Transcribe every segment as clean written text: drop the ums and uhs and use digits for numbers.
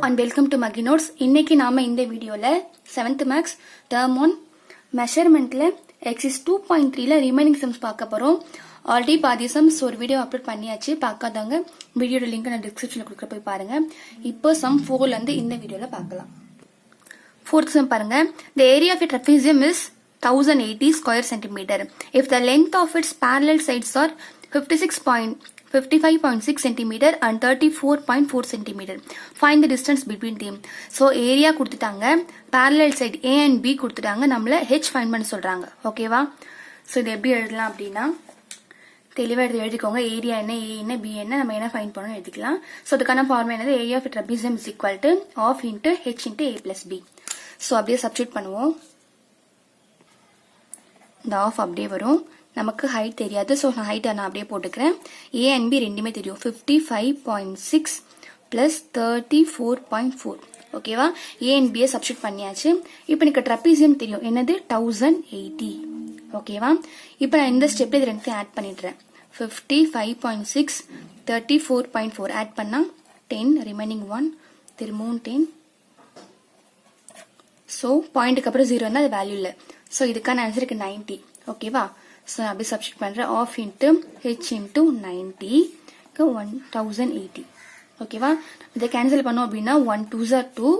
and welcome to Maggi Notes. இன்னைக்கு நாம இந்த வீடியோல 7th Maths Term 1 Measurementல Exercise 2.3ல remaining sums பார்க்க போறோம். ஆல்ரெடி பாதி சம்ஸ் ஒரு வீடியோ அப்லோட் பண்ணியாச்சு. பார்க்காதவங்க வீடியோட லிங்க் நான் டிஸ்கிரிப்ஷன்ல கொடுக்க போய் பாருங்க. இப்போ சம் 4ல இருந்து இந்த வீடியோல பார்க்கலாம். 4th sum பாருங்க. The area of a trapezium is 1080 square centimeter. If the length of its parallel sides are 55.6 centimeter and 34.4 centimeter. Find the distance between them. So area கொடுத்துட்டாங்க, parallel side A and B கொடுத்துட்டாங்க, நம்மள H find பண்ண சொல்றாங்க. ஓகேவா? So இது எப்படி எழுதலாம் அப்படின்னா தெளிவா எழுதிக்கோங்க. ஏரியா என்ன, A என்ன, B என்ன, நம்ம என்ன ஃபைண்ட் பண்ணணும் எழுதிக்கலாம். ஸோ அதுக்கான ஃபார்முலா என்னது? Area of trapezium is equal to half into H into A plus B. So அப்படியே சப்ஸ்டியூட் பண்ணுவோம். இந்த ஆஃப் அப்படியே வரும். நமக்கு ஹைட் தெரியாது, ஸோ நான் ஹைட் நான் அப்படியே போட்டுக்கிறேன். ஏ அண்ட் பி ரெண்டுமே தெரியும். 55.6 பிளஸ் 34.4. ஓகேவா? ஏ அண்ட் பியை சப்ஸ்டியூட் பண்ணியாச்சு. இப்போ எனக்கு ட்ரெபீசியம் தெரியும், என்னது 1080. ஓகேவா? இப்போ நான் இந்த ஸ்டெப்ல இது ரெண்டுத்தையும் ஆட் பண்ணிடுறேன். 55.6 34.4 ஆட் பண்ணா 10, ரிமைனிங் 1, திரும்பவும் 10. ஸோ பாயிண்ட்டுக்கு அப்புறம் 0 இருந்தால் அது வேல்யூ இல்லை. ஸோ இதுக்கான ஆன்சருக்கு 90. ஓகேவா? ஸோ நான் அப்படியே சப்ஸ்டியூட் பண்ணுறேன். Of into H into 90 1080. ஓகேவா? இதை கேன்சல் பண்ணோம் அப்படின்னா 1 2s are 2,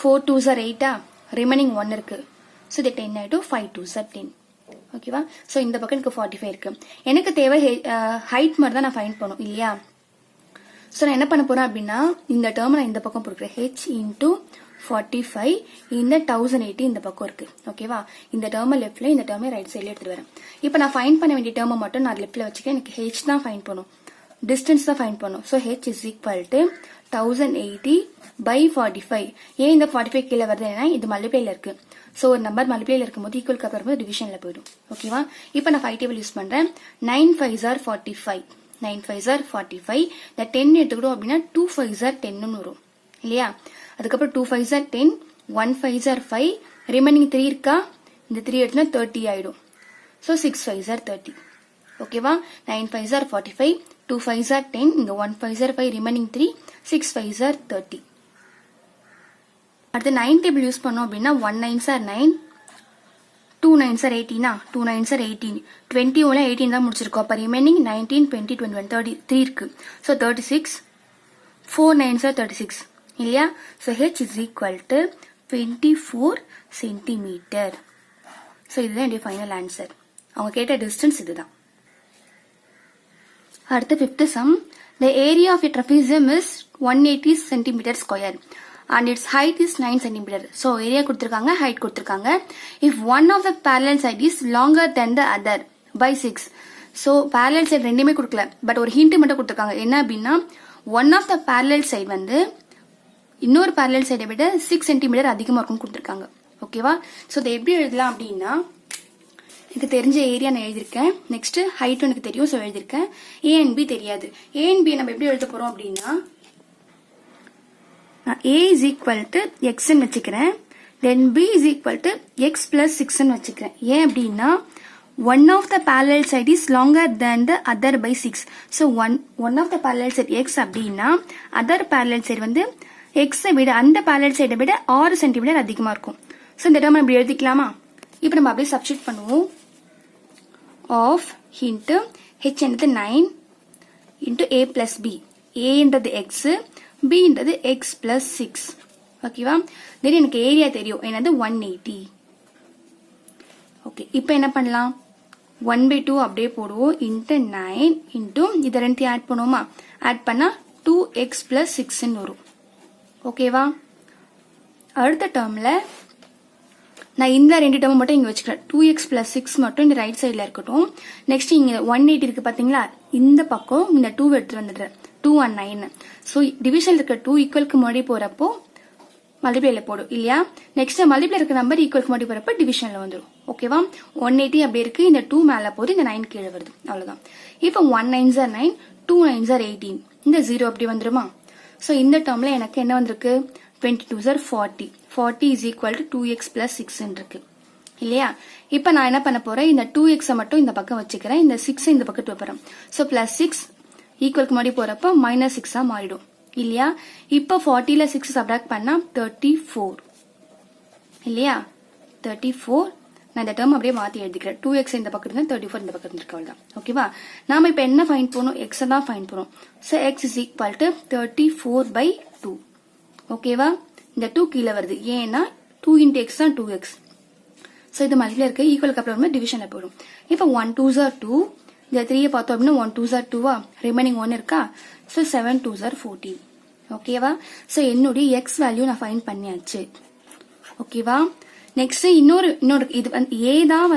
4 2s are 8, remaining 1 இருக்கு. ஸோ இது 10 ஆகிடும். 5 2s are 10. ஓகேவா? ஸோ இந்த பக்கம் எனக்கு 45 இருக்கு. எனக்கு தேவை ஹைட் மாதிரி தான் நான் ஃபைண்ட் பண்ணும் இல்லையா? ஸோ நான் என்ன பண்ண போறேன் அப்படின்னா இந்த டேர்ம் நான் இந்த பக்கம் போடுறேன். ஹெச் இன்ட்டு 45, இந்த 1080 இந்த பக்கம் இருக்கு. ஓகேவா? இந்த டேர்ம் லெஃப்ட்ல, இந்த டேர்ம் ரைட் சைட்ல எடுத்துட்டு வரேன். இப்போ நான் ஃபைண்ட் பண்ண வேண்டிய டேர்ம் மட்டும் நான் லெஃப்ட்ல வச்சுக்கேன். எனக்கு ஹெச் தான் ஃபைண்ட் பண்ணும், டிஸ்டன்ஸ் தான் ஃபைண்ட் பண்ணும். So H is equal to 1080 by 45. ஏன் இந்த 45 கீழே வருது? ஏன்னா இது மல்டிப்ளைல இருக்கு. ஸோ ஒரு நம்பர் மல்டிப்ளைல இருக்கும்போது ஈக்குவல் அப்புறமா டிவிஷன்ல போயிடும். ஓகேவா? இப்போ நான் 5 டேபிள் யூஸ் பண்றேன். 9 5s are 45, 9 5s are 45. இந்த 10 எடுத்துக்கிட்டோம் அப்படின்னா 2 5s are 10 வரும் இல்லையா? அதுக்கப்புறம் 2 5s are 10, 1 5s are 5, remaining 3 இருக்கா? இந்த 3 எடுத்துனா 30 ஆயிடும். So 6 5s are 30. ஓகேவா? 9 5s are 45, 2 5s are 10, இங்க 1 5s are 5, remaining 3, 6 5s are 30. அடுத்து 9 டேபிள் யூஸ் பண்ணோம் அப்படின்னா 1 9s are 9, 2 9s are 18, 2 9s are 18, 20 18 தான் முடிச்சிருக்கோம். அப்ப ரிமைனிங் 19 20 21 33 இருக்கு. ஸோ 36, 4 9s are 36 இல்லையா? So H is equal to 24 centimetre. So இதுதான் என்னுடைய ஃபைனல் ஆன்சர். அவங்க கேட்ட டிஸ்டன்ஸ் இதுதான். அடுத்து 5th sum. The area of a trapezium is 180 centimeter square and its height is 9 centimeter. So area கொடுத்திருக்காங்க, height கொடுத்திருக்காங்க. If one of the parallel side is longer than the other by 6. So parallel side ரெண்டுமே கொடுக்கல, but ஒரு hint மட்டும் கொடுத்திருக்காங்க. என்ன அப்படின்னா one of the parallel side வந்து இன்னொரு parallel side விட 6 centimeter அதிகமா இருக்கும் கொடுத்திருக்காங்க. ஓகேவா? ஸோ இதை எப்படி எழுதலாம் அப்படின்னா எனக்கு தெரிஞ்ச ஏரியா நான் எழுதியிருக்கேன். நெக்ஸ்ட் ஹைட் எனக்கு தெரியும், ஸோ எழுதியிருக்கேன். ஏ அண்ட் பி தெரியாது. ஏ அண்ட் பி நம்ம எப்படி எழுத போறோம் அப்படின்னா நான் ஏ இஸ் ஈக்குவல் டு எக்ஸ்ன்னு வச்சுக்கிறேன். Then B is equal to X plus 6ன்னு வச்சுக்கிறேன். ஏன் அப்படின்னா one of the parallel side is longer than the other by 6. So one of the parallel side x அப்படின்னா other parallel side வந்து x விட அந்த parallel side விட 6 centimetre அதிகமா இருக்கும். ஸோ இந்த டேர்ம் இப்படி எழுதிக்கலாமா? இப்போ நம்ம அப்படியே சப்ஸ்டியூட் பண்ணுவோம். ஆஃப் இன்ட்டு ஹெச் என்னது 9 இன்ட்டு ஏ பிளஸ் பி. ஏன்றது எக்ஸ், பின்றது எக்ஸ் பிளஸ் 6. ஓகேவா? தென் எனக்கு ஏரியா தெரியும், என்னது 180. ஓகே, இப்போ என்ன பண்ணலாம்? 1/2 அப்படியே போடுவோம். இன்ட்டு 9 இன்ட்டு இதை ரெண்டையும் ஆட் பண்ணுவோமா? ஆட் பண்ணா 2x பிளஸ் 6ன்னு வரும். ஓகேவா? அடுத்த டேர்ம்ல நான் இந்த ரெண்டு டேர்ம் மட்டும் இங்க வச்சுக்கிறேன். 2x பிளஸ் 6 மட்டும் இந்த ரைட் சைட்ல இருக்கட்டும். நெக்ஸ்ட் இங்க 180 இருக்கு பாத்தீங்களா? இந்த பக்கம் இந்த 2 எடுத்து வந்துடுறேன். 2 and 9. ஸோ டிவிஷன்ல இருக்க 2 ஈக்குவலுக்கு முன்னாடி போறப்போ மல்டிப்ளைல போடும் இல்லையா? நெக்ஸ்ட் மல்டிப்ளை இருக்க நம்பர் ஈக்குவலுக்கு முன்னாடி போறப்ப டிவிஷன்ல வந்துடும். ஓகேவா? 180 அப்படி இருக்கு, இந்த 2 மேல போகுது, இந்த 9 கீழே வருது. அவ்வளவுதான். இப்போ 1 9s are 9, 2 9s are 18, இந்த 0 அப்படி வந்துருமா? ஸோ இந்த டேர்ம்ல எனக்கு என்ன வந்திருக்கு? 22s are 40. 40 is equal to 2x plus 6 இருக்கு இல்லையா? இப்போ நான் என்ன பண்ண போறேன்? இந்த 2x மட்டும் இந்த பக்கம் வச்சுக்கிறேன், இந்த 6 இந்த பக்கத்து வைப்பறேன். ஸோ பிளஸ் 6 ஈக்குவலுக்கு முன்னாடி போறப்ப -6 மாறிடும். இல்லையா? இப்போ 40ல 6 சப்ட்ராக்ட் பண்ணா 34 இல்லையா? 34. நான் இந்த டேர்ம் அப்படியே மாத்தி எழுதிக்கிறேன். 2x இந்த பக்கம் இருந்தா 34 இந்த பக்கம் இருக்கு அவ்வளவுதான். ஓகேவா? நாம இப்ப என்ன ஃபைண்ட் பண்ணணும்? x தான் ஃபைண்ட் பண்ணணும். So x is equal to 34/2. ஓகேவா? இந்த 2 கீழ வருது. ஏன்னா 2 into x தான் 2x. So இது மல்டிப்ளை இருக்கு. ஈக்குவலுக்கு அப்புறம் டிவிஷன்ல போயிடும். இப்போ 1 2s are 2. இந்த 3 பார்த்தோம் அப்படின்னா 1 2s are 2 ரிமைனிங் 1 இருக்கா? So 7 2s are 14. ஓகேவா? So என்னுடைய x வேல்யூ நான் ஃபைண்ட் பண்ணியாச்சு. ஓகேவா? நெக்ஸ்ட் இன்னொரு இது a தான்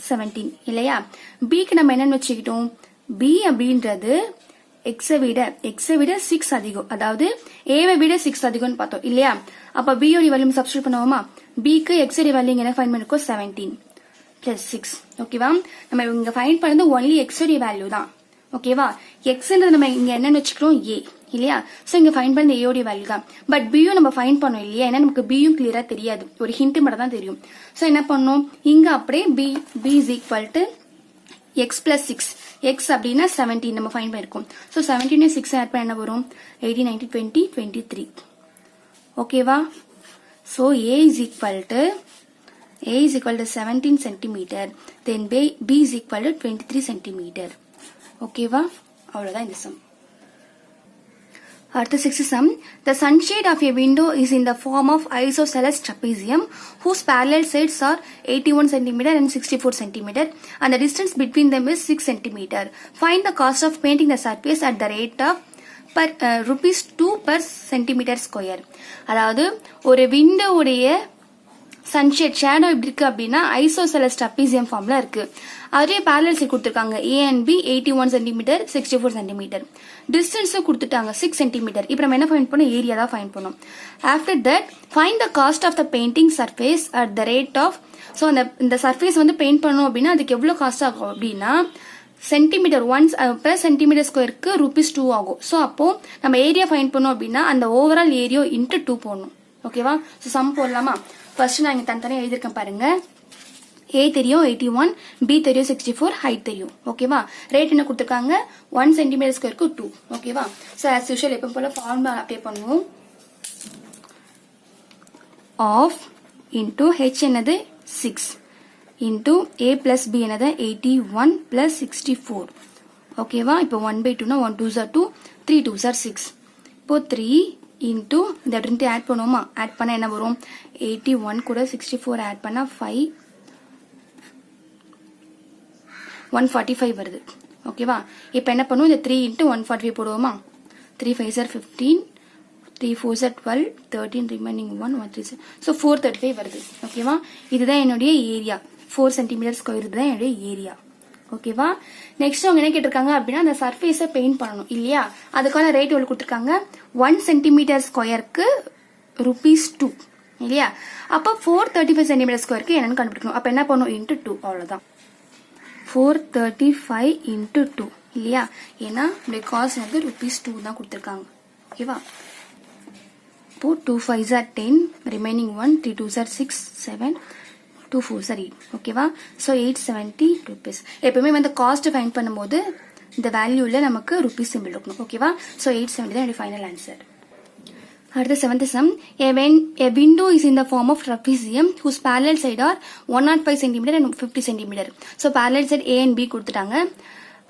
17 இல்லையா? b க்கு நம்ம என்னன்னு வச்சுக்கிட்டோம்? b அப்படின்றது x விட 6 அதிகம், அதாவது a வை விட 6 அதிகம்னு பார்த்தோம் இல்லையா? அப்ப b யோட வேல்யூ சப்ஸ்டிட்யூட் பண்ணுவோமா? b க்கு x யோட வேல்யூ என்ன ஃபைண்ட் பண்ணிருக்கோம்? 17 plus 6. ஓகேவா? நம்ம இங்க ஃபைண்ட் பண்ணது only x யோட வேல்யூ தான். ஓகேவா? xன்றது நம்ம இங்க என்னன்னு வச்சுக்கிறோம்? a இல்லையா? சோ இங்க ஃபைண்ட் பண்ண a யோட வேல்யூ தான். பட் b யும் நம்ம ஃபைண்ட் பண்ணோம் இல்லையா? ஏன்னா நமக்கு b யும் கிளியரா தெரியாது, ஒரு ஹிண்ட் மட்டும் தான் தெரியும். சோ என்ன பண்ணோம்? இங்க அப்படியே b is equal to x plus 6. x அப்படின்னா 17 நம்ம ஃபைண்ட் பண்ணிருக்கோம். சோ 17 6 ஆட் பண்ண என்ன வரும்? 18 19 20 23. ஓகேவா? So a is equal to 17 centimeter, then b is equal to 23 centimeter. ஓகேவா? அவ்வளவுதான் இந்த சம். அடுத்த 6th sum. The sunshade of a window is in the form of isosceles trapezium whose parallel sides are 81 cm and 64 cm and the distance between them is 6 cm. Find the cost of painting the surface at the rate of rupees 2 per centimeter square. அதாவது ஒரு விண்டோவுடைய sunshade shadow எப்படி இருக்கு அப்படின்னா isosceles trapezium ஃபார்ம்ல இருக்கு. அதே parallel side கொடுத்துருக்காங்க. A and B 81 cm 64 cm. டிஸ்டன்ஸும் கொடுத்துட்டாங்க 6 cm. இப்போ நம்ம என்ன ஃபைண்ட் பண்ணோம்? ஏரியா தான் ஃபைண்ட் பண்ணோம். After that find the cost of the painting surface at the rate of. So இந்த சர்ஃபேஸ் பெயிண்ட் பண்ணணும் அப்படின்னா அதுக்கு எவ்வளோ காஸ்ட் ஆகும் அப்படின்னா சென்டிமீட்டர் ஒன்ஸ் per சென்டிமீட்டர் ஸ்கொயருக்கு ₹2 ஆகும். ஸோ அப்போ நம்ம ஏரியா ஃபைண்ட் பண்ணோம் அப்படின்னா அந்த ஓவரால் ஏரியா இன்ட்டு 2 போடணும். ஓகேவா? ஸோ சம் போடலாமா? ஃபர்ஸ்ட் நான் இங்க தனித்தனியா எழுதிருக்கேன் பாருங்க. A தெரியும் 81, B தெரியும் 64, ஹைட் தெரியும். ஓகேவா? ரேட் என்ன கொடுத்துருக்காங்க? 1 சென்டிமீட்டர் ஸ்கொயருக்கு 2. ஓகேவா? சோ as usual எப்பவும் போல ஃபார்முலா அப்ளை பண்ணுவோம். ஆஃப் இன்டு h என்னது 6 இன்டு a plus b என்னது 81 plus 64. ஓகேவா? இப்போ 1/2 1 2s are 2, 3 2s are 6. இப்போ 3 இன்டு இந்த ரெண்டு ஆட் பண்ணுவோமா? ஆட் பண்ணா என்ன வரும்? 81 கூட 64 ஆட் பண்ணா 5 145 வருது. ஓகேவா? இப்போ என்ன பண்ணுவோம்? இந்த 3 இன்டு 145 போடுவோமா? 3 5s are 15, 3 4s are 12, 13 remaining 1 1 3. So 435 வருது. ஓகேவா? இதுதான் என்னுடைய ஏரியா. 4 சென்டிமீட்டர் ஸ்கொயர் இதுதான் என்னுடைய ஏரியா. ஓகேவா? நெக்ஸ்ட் அவங்க என்ன கேட்டிருக்காங்க அப்படின்னா அந்த சர்ஃபேஸை பெயிண்ட் பண்ணணும் இல்லையா? அதுக்கான ரேட் எவ்வளவு கொடுத்துருக்காங்க? 1 சென்டிமீட்டர் ஸ்கொயருக்கு ₹2 இல்லையா? அப்ப 435 சென்டிமீட்டர் ஸ்கொயருக்கு என்னன்னு கண்டுபிடிக்கணும். அப்ப என்ன பண்ணும்? இன்ட்டு 2. அவ்வளவுதான். 435 இன்ட்டு 2 இல்லையா? ஏன்னா இந்த காஸ்ட் ₹2 தான் கொடுத்துருக்காங்க. ஓகேவா? இப்போ 2 5s are 10, remaining 1, 3 2s are 6 7, 2 4s are 8. ஓகேவா? ஸோ ₹870. எப்பவுமே காஸ்ட் ஃபைண்ட் பண்ணும்போது இந்த வேல்யூல நமக்கு ருபீஸ் சிம்பிள் இருக்கணும். ஓகேவா? ஸோ 870 தான் என்னுடைய ஃபைனல் ஆன்சர். அடுத்த 7th sum. A window is in the form of trapezium whose parallel side are 105 cm and 50 cm. So parallel side A and B கொடுத்துட்டாங்க.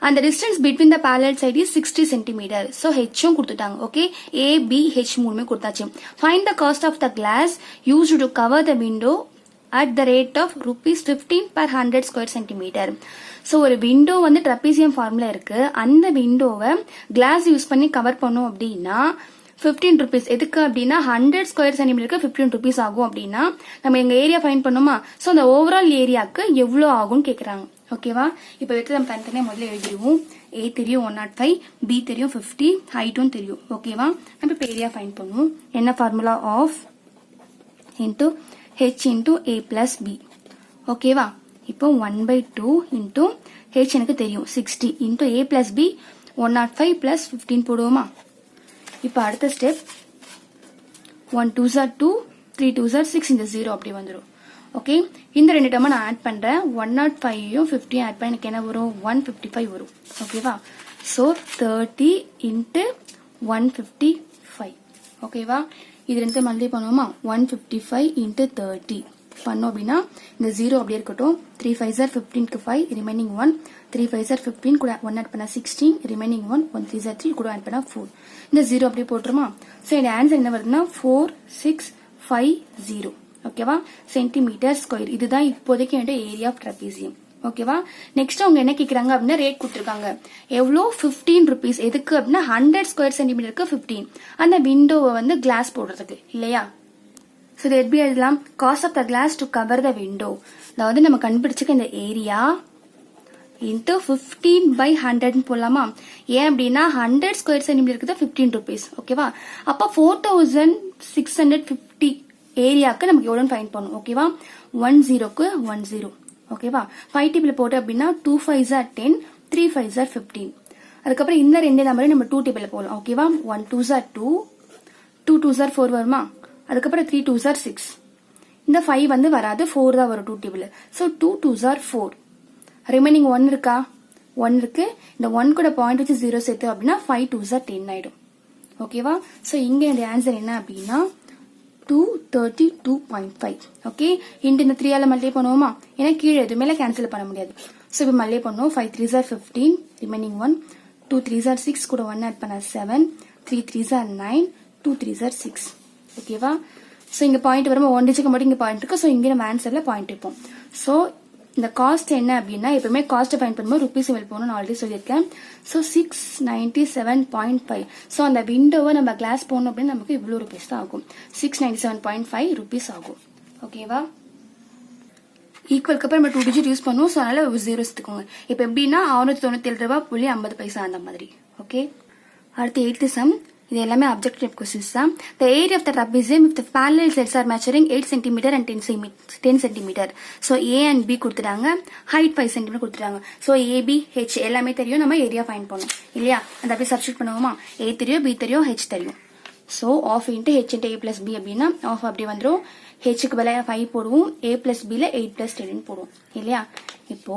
And the distance between the parallel side is 60 cm. So H கொடுத்துட்டாங்க. Okay, A, B, H மூணுமே கொடுத்தாச்சு. Find the cost of the glass used to cover the window at the rate of ₹15 per 100 square centimeter. So ஒரு window trapezium ஃபார்ம்ல இருக்கு. அந்த விண்டோவை class use பண்ணி cover பண்ணோம் அப்படின்னா ₹15. எதுக்கு அப்படின்னா 100 ஸ்கொயர் சென்டிமீட்டருக்கு ₹15 ஆகும் அப்படின்னா நம்ம எங்க ஏரியா ஃபைண்ட் பண்ணுமா? ஸோ அந்த ஓவரால் ஏரியாவுக்கு எவ்வளோ ஆகும்னு கேட்குறாங்க. ஓகேவா? இப்போ எடுத்து நம்ம தனித்தனியாக முதல்ல எழுதிடுவோம். A தெரியும் 105, B தெரியும் 50, ஹைட்டும் தெரியும். ஓகேவா? நம்ம இப்போ ஏரியா ஃபைண்ட் பண்ணுவோம். என்ன formula? Half into h into A plus B. ஓகேவா? இப்போ 1/2 இன்டூ h எனக்கு தெரியும் 60 into A plus B 105 plus 15 போடுவோமா? இப்போ அடுத்த step 1 2s are 2, 3 2s are 6, இந்த 0 அப்படி வந்துடும். ஓகே, இந்த ரெண்டு டேர்மை நான் ஆட் பண்றேன். 105யும் 50 ஆட் பண்ண எனக்கு என்ன வரும்? 155 வரும். ஓகேவா? ஸோ 30 இன்ட்டு 155 ஓகேவா? இது ரெண்டு மல்டிப்ளை பண்ணுவோமா? 155 into 30 பண்ணோம் அப்படின்னா இந்த 0 அப்படியே இருக்கட்டும். 3 5s are 15க்கு 5 remaining 1. 3 5s are 15 கூட 1 ஆட் பண்ணா 16 ரிமைனிங் 1. 1 3s are 3 கூட ஆட் பண்ணா 4. இந்த 0 அப்படியே போட்டுருமா? சோ இந்த ஆன்சர் என்ன வருதுன்னா 4650. ஓகேவா? Centimetre square. இதுதான் இப்போதைக்கு என்னோட ஏரியா ஆஃப் ட்ரபீசியம். ஓகேவா? நெக்ஸ்ட் அவங்க என்ன கேக்குறாங்க அப்படின்னா ரேட் கொடுத்துருக்காங்க. எவ்வளோ? 15 rupees. எதுக்கு அப்படின்னா 100 ஸ்கொயர் சென்டிமீட்டருக்கு 15. அந்த விண்டோவை வந்து கிளாஸ் போடுறதுக்கு இல்லையா? ஸோ இது எப்படி எழுதலாம்? Cost of the glass to cover the window. அதாவது நம்ம கண்டுபிடிச்சுக்க இந்த ஏரியா இன்ட்டு 15/100 போடலாமா? ஏன் அப்படின்னா 100 ஸ்கொயர் சென்டிமீட்டருக்கு தான் 15 rupees. ஓகேவா? அப்போ 4650 ஏரியாவுக்கு நமக்கு எவ்வளோன்னு ஃபைண்ட் பண்ணும். ஓகேவா? 10க்கு 10. ஓகேவா? 5 டேபிள் போட்டு அப்படின்னா 2 5s are 10, 3 5s are 15. அதுக்கப்புறம் இந்த ரெண்டு நம்பரையும் நம்ம 2 டேபிள் போடலாம். ஓகேவா? 1 2s are 2, 2 2s are 4 வருமா? அதுக்கப்புறம் 3 2s are 6. இந்த 5 வந்து வராது, 4 தான் வரும் 2 table. So 2 2s are 4. Remaining 1 இருக்கா? 1 இருக்கு. இந்த 1 கூட பாயிண்ட் வச்சு 0 சேர்த்து அப்படின்னா 5 2s are 10 ஆயிடும். ஓகேவா? ஸோ இங்க இந்த ஆன்சர் என்ன அப்படின்னா 232.5. ஓகே, இன்ட்டு இந்த 3 ஆல மல்டிப்ளை பண்ணுவோமா? ஏன்னா கீழே எதுவுமே கேன்சல் பண்ண முடியாது. ஸோ இப்போ மல்டிப்ளை பண்ணுவோம். 5 3s are 15 remaining 1. 2 3s are 6 கூட 1 ஆட் பண்ண 7. 3 3s are 9. 2 3s are 6. ஓகேவா? ஸோ இங்க பாயிண்ட் வரும்போது 1 டிஜிட்க்கு மட்டும் இங்க பாயிண்ட் இருக்கு. ஸோ இங்க நம்ம ஆன்சர்ல பாயிண்ட் வைப்போம். ஸோ இந்த காஸ்ட் என்ன அப்படின்னா எப்பவுமே காஸ்ட் ஃபைண்ட் பண்ணும்போது ருபீஸ் வெளி போகணும் நான் ஆல்ரெடி சொல்லியிருக்கேன். ஸோ 697.5. ஸோ அந்த விண்டோவை நம்ம கிளாஸ் போடணும் அப்படின்னு நமக்கு இவ்வளோ ருபீஸ் தான் ஆகும். 697.5 ருபீஸ் ஆகும். ஓகேவா? ஈக்குவலுக்கு அப்புறம் நம்ம 2 டிஜிட் யூஸ் பண்ணுவோம். ஸோ அதனால 0 எடுத்துக்கோங்க. இப்போ எப்படின்னா 697.50 அந்த மாதிரி. ஓகே, அடுத்து 8th சம். இது எல்லாமே அப்ஜெக்டிவ் கொஸ்டின்ஸ் தான். The area of the trapezium if the parallel sides are measuring 8 cm and 10 cm. So A and B கொடுத்துட்டாங்க, height 5 cm கொடுத்துட்டாங்க. So AB, H எல்லாமே தெரியும், நம்ம ஏரியா ஃபைண்ட் பண்ணணும் இல்லையா? அந்த அப்படியே சப்ஸ்டிட் பண்ணுவோமா? A தெரியும், B தெரியும், H தெரியும். So of into H into A plus B அப்படின்னா ஆஃப் அப்படி வந்துடும். Hக்கு பதிலாக 5 போடுவோம், A plus B ல 8 plus 10 போடுவோம் இல்லையா? இப்போ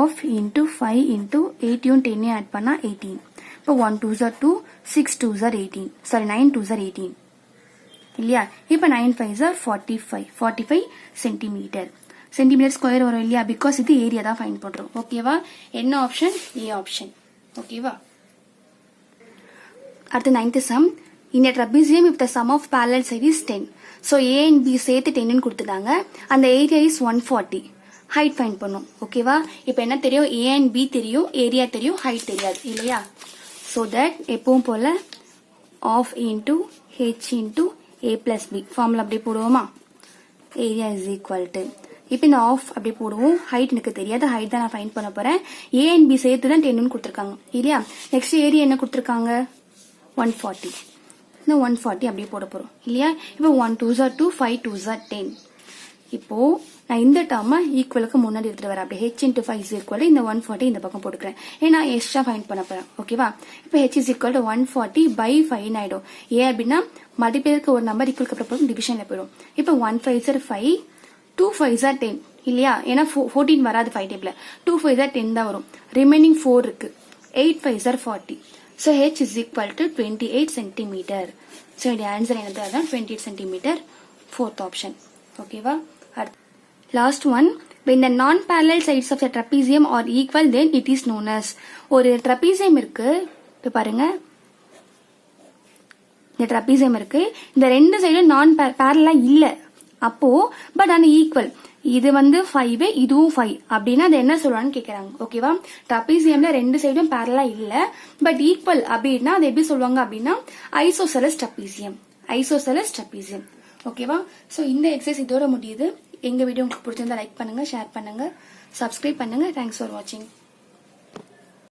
ஆஃப் இன்ட்டு 5 இன்ட்டு 8 10 ஆட் பண்ணா 18. இப்போ 1 2s are 2, 6 2s are 18. Sorry 9 2s are 18 இல்லையா? இப்போ 9 5s are 45 centimetre. Centimetre square வரும் இல்லையா? பிகாஸ் இது ஏரியா தான் ஃபைண்ட் பண்றோம். ஓகேவா? என்ன ஆப்ஷன்? A option. ஓகேவா? அடுத்து 9th sum. In a trapezium if the sum of parallel side is 10. So A and B சேர்த்து 10 கொடுத்துட்டாங்க. அந்த ஏரியா இஸ் 140. ஹைட் ஃபைண்ட் பண்ணும். ஓகேவா? இப்போ என்ன தெரியும்? A and B தெரியும், ஏரியா தெரியும், ஹைட் தெரியாது இல்லையா? So that எப்பவும் போல half into H into A plus B formula அப்படி போடுவோமா? ஏரியா இஸ் ஈக்குவல் டு இப்போ இந்த ஆஃப் அப்படி போடுவோம். ஹைட் எனக்கு தெரியாது, ஹைட் தான் நான் ஃபைண்ட் பண்ண போறேன். A and B சேர்த்து தான் 10 கொடுத்துருக்காங்க இல்லையா? நெக்ஸ்ட் ஏரியா என்ன கொடுத்துருக்காங்க? 140. இந்த 140 அப்படியே போட போறோம் இல்லையா? இப்போ 1 2s are 2, 5 2s are 10. இப்போ நான் இந்த டேர்மை ஈக்குவலுக்கு முன்னாடி எடுத்துட்டு வரேன். அப்படி H இன்ட்டு 5 இஸ் ஈக்குவல் இந்த 140 இந்த பக்கம் போட்டுக்கிறேன். ஏன்னா எக்ஸ்ட்ரா ஃபைண்ட் பண்ண போறேன். ஓகேவா? இப்போ H இஸ் ஈக்குவல் டு 140/5 ஆயிடும். ஏன் அப்படின்னா மல்டிப்ளைக்கு ஒரு நம்பர் ஈக்குவலுக்கு அப்புறம் டிவிஷன்ல போயிடும். இப்போ 1 5s are 5, 2 5s are 10 இல்லையா? ஏன்னா 14 வராது 5 டேபிள்ல. 2 5s are 10 தான் வரும். ரிமைனிங் 4 இருக்கு. 8 5s are 40. So H is equal to 28 centimeter. So the answer என்னது? அதான் 28 centimeter. Fourth option. ஓகேவா? Last one. When the non-parallel sides of the trapezium are equal, then it is known as. ஒரு trapezium இருக்கு, இப்போ பாருங்க, இந்த trapezium இருக்கு, இந்த ரெண்டு சைடும் நான் parallel இல்ல, அப்போ பட் ஆனா ஈக்குவல். இது வந்து 5, இதுவும் 5 அப்படின்னா அது என்ன சொல்லுவான்னு கேக்குறாங்க. ஓகேவா? trapeziumல ரெண்டு சைடும் parallel இல்ல, பட் ஈக்குவல் அப்படின்னா அது எப்படி சொல்லுவாங்க அப்படின்னா ஐசோசெலஸ் trapezium. Isosceles trapezium. ஓகேவா? சோ இந்த எக்ஸசைஸ் இதோட முடியுது. எங்க வீடியோ உங்களுக்கு பிடிச்சிருந்தா லைக் பண்ணுங்க, ஷேர் பண்ணுங்க, சப்ஸ்கிரைப் பண்ணுங்க. தேங்க்ஸ் ஃபார் வாட்சிங்.